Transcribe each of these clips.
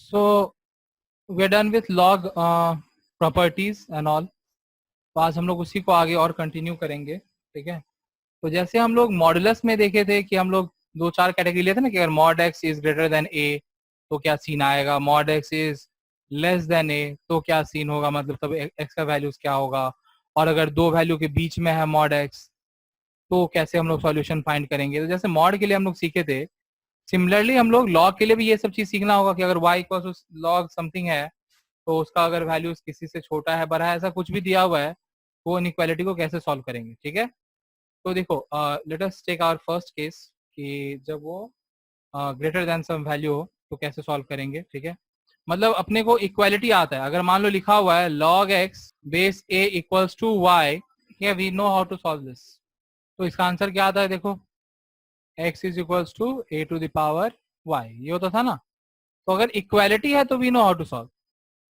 So we are done with log properties and all. तो आज हम लोग उसी को आगे और कंटिन्यू करेंगे। ठीक है, तो जैसे हम लोग मॉडुलस में देखे थे कि हम लोग दो चार कैटेगरी लेते ना कि अगर mod x is greater than A तो क्या सीन आएगा, mod x is less than A तो क्या सीन होगा, मतलब तब एक्स का वैल्यूज क्या होगा, और अगर दो वैल्यू के बीच में है मॉड एक्स तो कैसे हम लोग सॉल्यूशन फाइंड करेंगे। तो जैसे मॉड के लिए हम लोग सीखे थे, सिमिलरली हम लोग लॉग के लिए भी ये सब चीज सीखना होगा कि अगर y इक्वल लॉग समथिंग है तो उसका अगर वैल्यूज किसी से छोटा है, बड़ा है, ऐसा कुछ भी दिया हुआ है तो इनइक्वालिटी को कैसे सॉल्व करेंगे। ठीक है, तो देखो let us take our first case कि जब वो ग्रेटर देन सम वैल्यू हो तो कैसे सॉल्व करेंगे। ठीक है, मतलब अपने को इक्वालिटी आता है, अगर मान लो लिखा हुआ है log x base a equals to y, we know how to solve this. तो इसका आंसर क्या आता है, देखो x is equals to a to the power y, ये होता था ना। तो अगर इक्वालिटी है तो we know how to solve.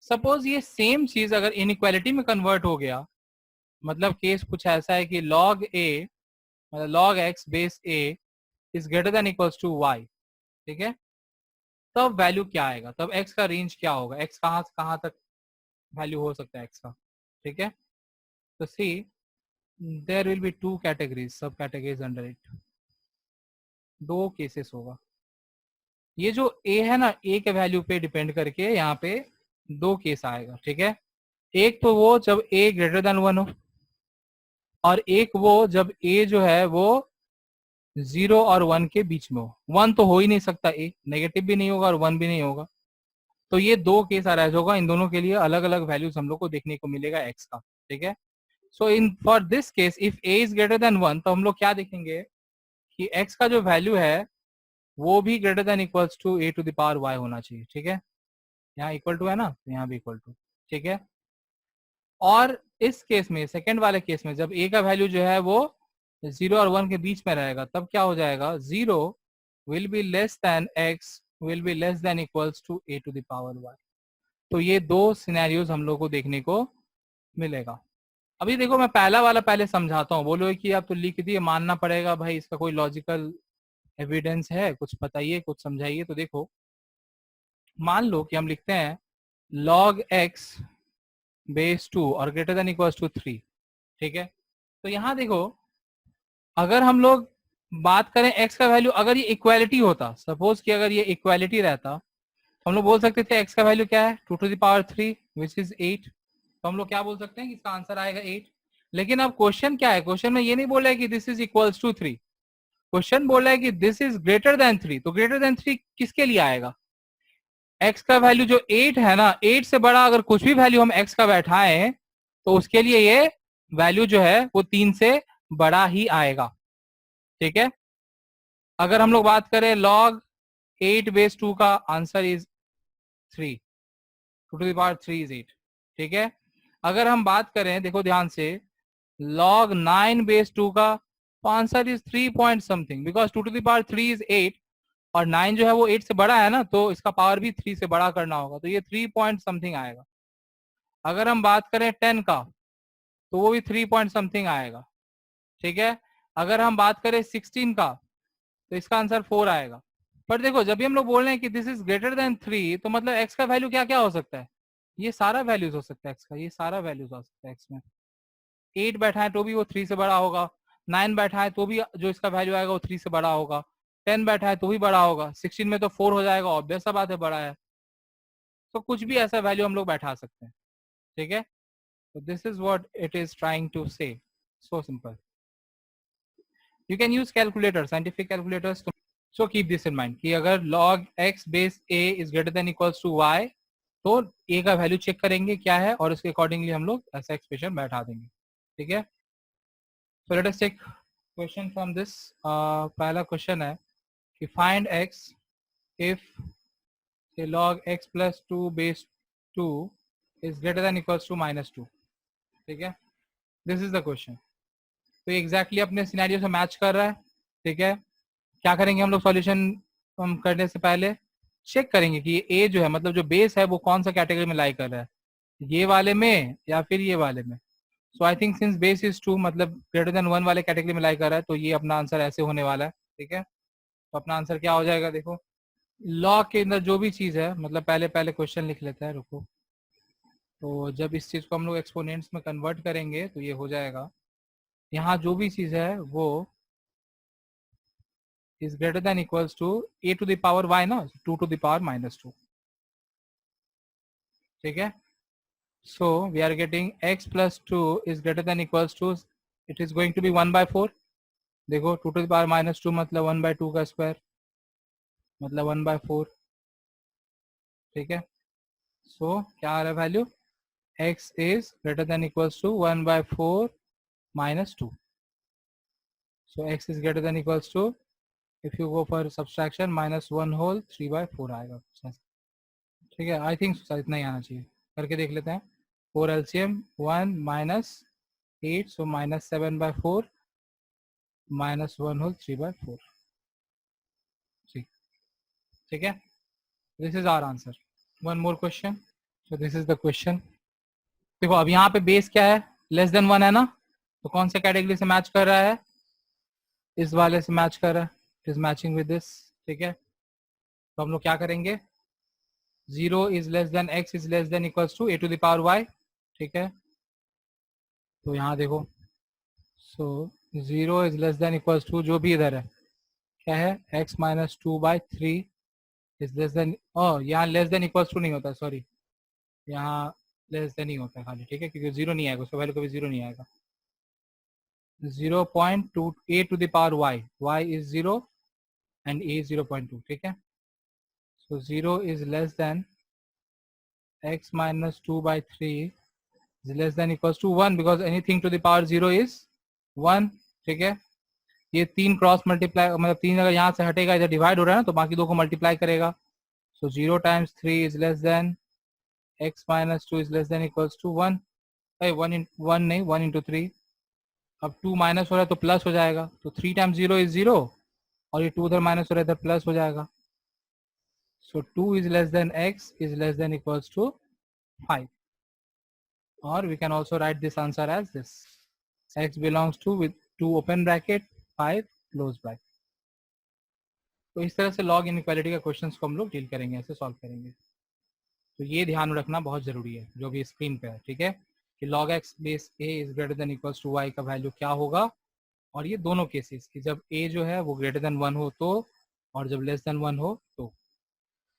Suppose ये सेम चीज अगर इनइक्वालिटी में कन्वर्ट हो गया, मतलब केस कुछ ऐसा है कि log a मतलब log x base a is greater than equals to y। ठीक है, तब वैल्यू क्या आएगा, तब x का रेंज क्या होगा, x कहाँ से कहाँ तक वैल्यू हो सकता है x का। ठीक है, तो see there will be two categories, sub categories under it, दो केसेस होगा। ये जो a है ना, a के वैल्यू पे डिपेंड करके यहाँ पे दो केस आएगा। ठीक है, एक तो वो जब a ग्रेटर देन 1 हो, और एक वो जब a जो है वो 0 और 1 के बीच में हो। 1 तो हो ही नहीं सकता, a नेगेटिव भी नहीं होगा और 1 भी नहीं होगा। तो ये दो केस अराइज होगा, इन दोनों के लिए अलग अलग वैल्यूज हम लोग को देखने को मिलेगा x का। ठीक है, so in for this case if a is greater than 1 तो हम लोग क्या देखेंगे कि x का जो वैल्यू है वो भी greater than equals to a to the power y होना चाहिए। ठीक है, यहाँ इक्वल टू है ना, तो यहाँ भी इक्वल टू। ठीक है, और इस केस में, सेकेंड वाले केस में, जब a का वैल्यू जो है वो 0 और 1 के बीच में रहेगा, तब क्या हो जाएगा, 0 will be less than x will be less than equals to a to the power y। तो ये दो सिनेरियोज हम लोग को देखने को मिलेगा। अभी देखो मैं पहला वाला पहले समझाता हूँ, बोलो कि आप तो लिख दिए, मानना पड़ेगा भाई, इसका कोई लॉजिकल एविडेंस है, कुछ बताइए, कुछ समझाइए। तो देखो मान लो कि हम लिखते हैं log x बेस 2 और ग्रेटर देन इक्वल्स टू 3। ठीक है, तो यहाँ देखो अगर हम लोग बात करें x का वैल्यू, अगर ये इक्वालिटी होता, सपोज कि अगर ये इक्वालिटी रहता, हम लोग बोल सकते थे x का वैल्यू क्या है, 2 to the power 3 which is 8। तो हम लोग क्या बोल सकते हैं कि इसका आंसर आएगा 8। लेकिन अब क्वेश्चन क्या है, क्वेश्चन में ये नहीं बोला है कि this is equals to 3, question बोला है कि दिस इज ग्रेटर देन 3। तो ग्रेटर देन 3 किसके लिए आएगा, x का वैल्यू जो 8 है ना, 8 से बड़ा अगर कुछ भी वैल्यू हम x का बैठाएं तो उसके लिए ये वैल्यू जो है वो 3 से बड़ा ही आएगा। ठीक है, अगर हम लोग बात करें log 8 बेस 2 का answer is 3, 2 to the power 3 is 8। ठीक है, अगर हम बात करें, देखो ध्यान से, log 9 बेस 2 का, तो answer is 3 point something, because 2 to the power 3 is 8 और 9 जो है वो 8 से बड़ा है ना, तो इसका पावर भी 3 से बड़ा करना होगा, तो ये 3 पॉइंट समथिंग आएगा। अगर हम बात करें 10 का तो वो भी 3 पॉइंट समथिंग आएगा। ठीक है, अगर हम बात करें 16 का तो इसका आंसर 4 आएगा। पर देखो जब भी हम लोग बोल रहे हैं कि दिस इज ग्रेटर देन 3 तो मतलब x का वैल्यू क्या क्या हो सकता है, ये सारा वैल्यूज हो सकता है x का, ये सारा वैल्यूज हो सकता है x में। 8 बैठा है तो भी वो 3 से बड़ा होगा, 9 बैठा है तो भी जो इसका वैल्यू आएगा वो 3 से बड़ा होगा, 10 बैठा है तो भी बड़ा होगा, 16 में तो 4 हो जाएगा, ऑब्वियस सा बात है बड़ा है। तो कुछ भी ऐसा वैल्यू हम लोग बैठा सकते हैं। ठीक है, तो this is what it is trying to say, so simple. You can use calculator, scientific calculators. So keep this in mind कि अगर log x base a is greater than equals to y तो a का value check करेंगे क्या है और उसके accordingly हम लोग ऐसा एक्सप्रेशन बैठा देंगे। ठीक है, so let us take question from this. पहला क्वेश्चन है कि find x if log x plus 2 base 2 is greater than equals to minus 2। ठीक है, दिस इज द क्वेश्चन। तो एग्जैक्टली अपने सिनेरियो से मैच कर रहा है। ठीक है, क्या करेंगे हम लोग सॉल्यूशन करने से पहले चेक करेंगे कि ये ए जो है, मतलब जो बेस है वो कौन सा कैटेगरी में लाई कर रहा है, ये वाले में या फिर ये वाले में। So I think since base is 2 मतलब ग्रेटर देन 1 वाले कैटेगरी में लाई कर रहा है, तो ये अपना आंसर ऐसे होने वाला है। ठीक है, तो अपना आंसर क्या हो जाएगा, देखो लॉग के अंदर जो भी चीज है, मतलब पहले क्वेश्चन लिख लेते हैं, रुको। तो जब इस चीज को हम लोग एक्सपोनेंट्स में कन्वर्ट करेंगे तो ये हो जाएगा, यहाँ जो भी चीज है वो is greater than equals to a to the power y ना, 2 टू द पावर -2, ठीक है। So we are getting x plus 2 is greater than equals to, it is going to be 1/4। देखो 2 टू द पावर -2 मतलब 1/2 का square, मतलब 1/4, ठीक है। सो क्या आ रहा है value, x is greater than equals to 1/4 -2. So x is greater than equals to, if you go for subtraction, -1 whole 3/4 आएगा, ठीक है। आई थिंक शायद इतना ही आना चाहिए, करके देख लेते हैं। 4 LCM 1 -8, so -7/4 -1 whole 3/4, ठीक, ठीक है। This is our answer. One more question, so this is the question. देखो अब यहाँ पे बेस क्या है, लेस देन 1 है ना, तो कौन से कैटेगरी से मैच कर रहा है, इस वाले से मैच कर रहा है, it is matching with this, ठीक है। तो हम लोग क्या करेंगे, 0 is less than x is less than equals to a to the power y, ठीक है। तो यहाँ देखो, so 0 is less than equals to, जो भी इधर है क्या है, x -2/3 इज लेस देन, यहाँ लेस देन इक्वल्स टू नहीं होता, सॉरी, यहाँ लेस देन ही होता है खाली, ठीक है, क्योंकि 0 नहीं आएगा, उसका वैल्यू कभी 0 नहीं आएगा। 0.2 a to the power y is 0 and a is 0.2, ठीक है। So 0 is less than x -2/3 is less than equals to 1, because anything to the power 0 is 1, ठीक है। ये 3 क्रॉस मल्टीप्लाई, मतलब 3 अगर यहाँ से हटेगा, इधर डिवाइड हो रहा है ना, तो बाकी 2 को मल्टीप्लाई करेगा। So 0 times 3 is less than x -2 is less than equals to 1, 1 नहीं, 1 into 3, अब 2 माइनस हो रहा है तो प्लस हो जाएगा, तो 3 टाइम्स 0 इज 0, और ये 2 उधर माइनस हो रहा है, इधर प्लस हो जाएगा। So 2 is less than x is less than equals to 5, or we can also write this answer as this, x belongs to with 2 open bracket 5 close bracket। तो इस तरह से लॉग इनइक्वालिटी का क्वेश्चंस को हम लोग डील करेंगे, ऐसे सॉल्व करेंगे। तो ये ध्यान रखना बहुत जरूरी है जो भी स्क्रीन पे है, ठीक है, कि log x base a is greater than equals to y का वैल्यू क्या होगा, और ये दोनों केसेस कि जब a जो है वो ग्रेटर देन 1 हो तो, और जब लेस देन 1 हो तो।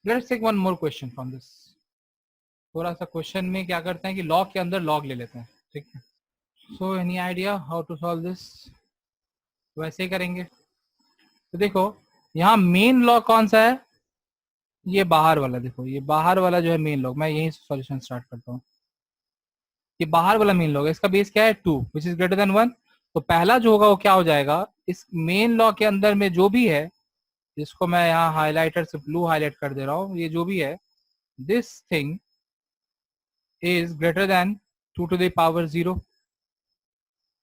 Let's take one more question from this. थोड़ा सा क्वेश्चन में क्या करते हैं कि लॉग के अंदर लॉग ले लेते हैं, ठीक है। So any idea how to solve this, वैसे ही करेंगे। तो देखो यहाँ मेन लॉग कौन सा है, ये बाहर वाला, देखो ये बाहर वाला जो है मेन लॉग, मैं यही सॉल्यूशन स्टार्ट करता हूँ। ये बाहर वाला मेन लॉग है, इसका बेस क्या है 2 विच इज ग्रेटर देन 1, तो पहला जो होगा वो क्या हो जाएगा, इस मेन लॉग के अंदर में जो भी है, जिसको मैं यहाँ हाईलाइटर से ब्लू हाईलाइट कर दे रहा हूँ, ये जो भी है, this thing is greater than 2 to the power 0।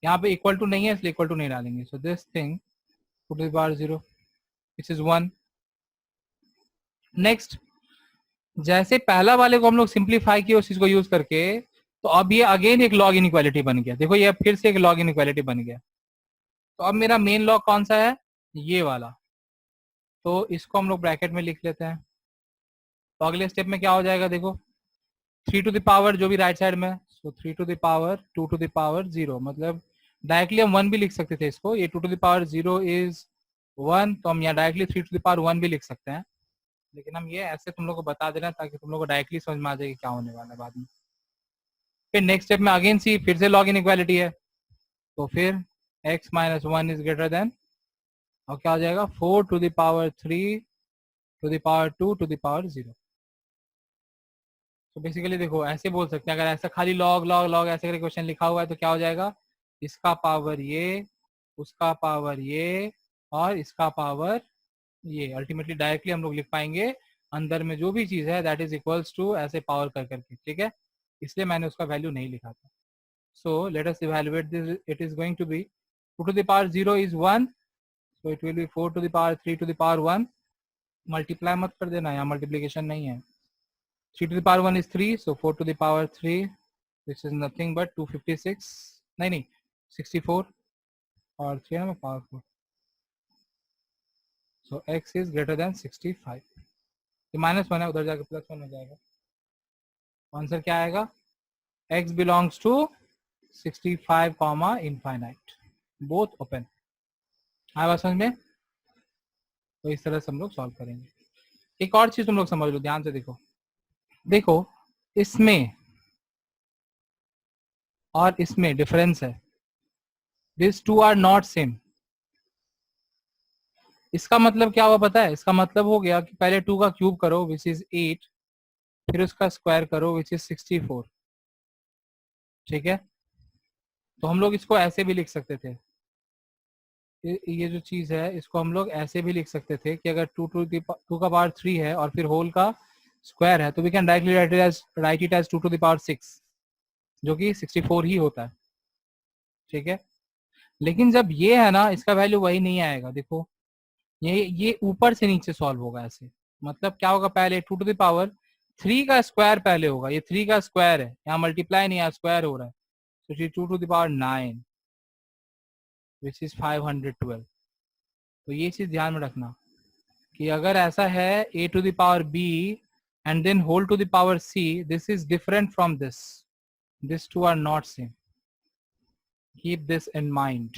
यहाँ पे इक्वल टू नहीं है इसलिए इक्वल टू नहीं डालेंगे, so this thing 2 to the power 0 which is 1। Next, जैसे पहला वाले को हम लोग सिंप्लीफाई किए उस चीज को यूज करके, तो अब ये अगेन एक लॉग इनइक्वालिटी बन गया, देखो ये फिर से एक लॉग इनइक्वालिटी बन गया। तो अब मेरा मेन लॉग कौन सा है, ये वाला, तो इसको हम लोग ब्रैकेट में लिख लेते हैं। तो अगले स्टेप में क्या हो जाएगा, देखो 3 टू द पावर जो भी राइट साइड में, so 3 to the power 2 to the power 0, मतलब डायरेक्टली हम 1 भी लिख सकते थे इसको, ये 2 टू द पावर 0 इज 1, तो हम यहाँ डायरेक्टली 3 टू द पावर 1 भी लिख सकते हैं, लेकिन हम ये ऐसे तुम लोग को बता दे रहे हैं ताकि तुम लोग को डायरेक्टली समझ में आ जाए कि क्या होने वाला है बाद में। फिर नेक्स्ट स्टेप में अगेन सी, फिर से लॉग इनइक्वालिटी है, तो फिर x -1 इज ग्रेटर देन, और क्या हो जाएगा 4 to the power 3 to the power 2 to the power 0। तो बेसिकली देखो ऐसे बोल सकते हैं, अगर ऐसा खाली लॉग लॉग लॉग ऐसे करके क्वेश्चन लिखा हुआ है तो क्या हो जाएगा, इसका पावर ये, उसका पावर ये, और इसका पावर ये, अल्टीमेटली डायरेक्टली हम लोग लिख पाएंगे अंदर में जो भी चीज है दैट इज इक्वल्स टू ऐसे पावर कर करके, ठीक है, इसलिए मैंने उसका वैल्यू नहीं लिखा था। So let us evaluate this, it is going to be 2 to the power 0 is 1, so it will be 4 to the power 3 to the power 1, multiply मत कर देना, यहाँ मल्टीप्लीकेशन नहीं है। 3 to the power 1 is 3, so 4 to the power 3, this is nothing but 256, नहीं 64, और 3 है ना power 4, so x is greater than 65। ये -1 है, उधर जाके +1 हो जाएगा। आंसर क्या आएगा? x belongs to 65 comma infinite, both open. आया बात समझ में? तो इस तरह से हम लोग सॉल्व करेंगे। एक और चीज तुम लोग समझ लो, ध्यान से देखो। देखो इसमें और इसमें डिफरेंस है, this two are not same. इसका मतलब क्या हुआ पता है? इसका मतलब हो गया कि पहले 2 का क्यूब करो विच इज 8, फिर उसका स्क्वायर करो विच इज 64। ठीक है, तो हम लोग इसको ऐसे भी लिख सकते थे, ये जो चीज है इसको हम लोग ऐसे भी लिख सकते थे कि अगर 2 का पावर 3 है और फिर होल का स्क्वायर है, तो we can directly write it as 2 to the power 6, जो कि 64 ही होता है। ठीक है, लेकिन जब ये है ना, इसका वैल्यू वही नहीं आएगा। देखो ये ऊपर से नीचे सॉल्व होगा ऐसे। मतलब क्या होगा? पहले 2 टू द पावर 3 का स्क्वायर पहले होगा, ये 3 का स्क्वायर है, यहाँ मल्टीप्लाई नहीं है, स्क्वायर हो रहा है, तो 2 to the power 9 which is 512। तो ये चीज ध्यान में रखना कि अगर ऐसा है a to the power b and then whole to the power c, this is different from this two are not same, keep this in mind.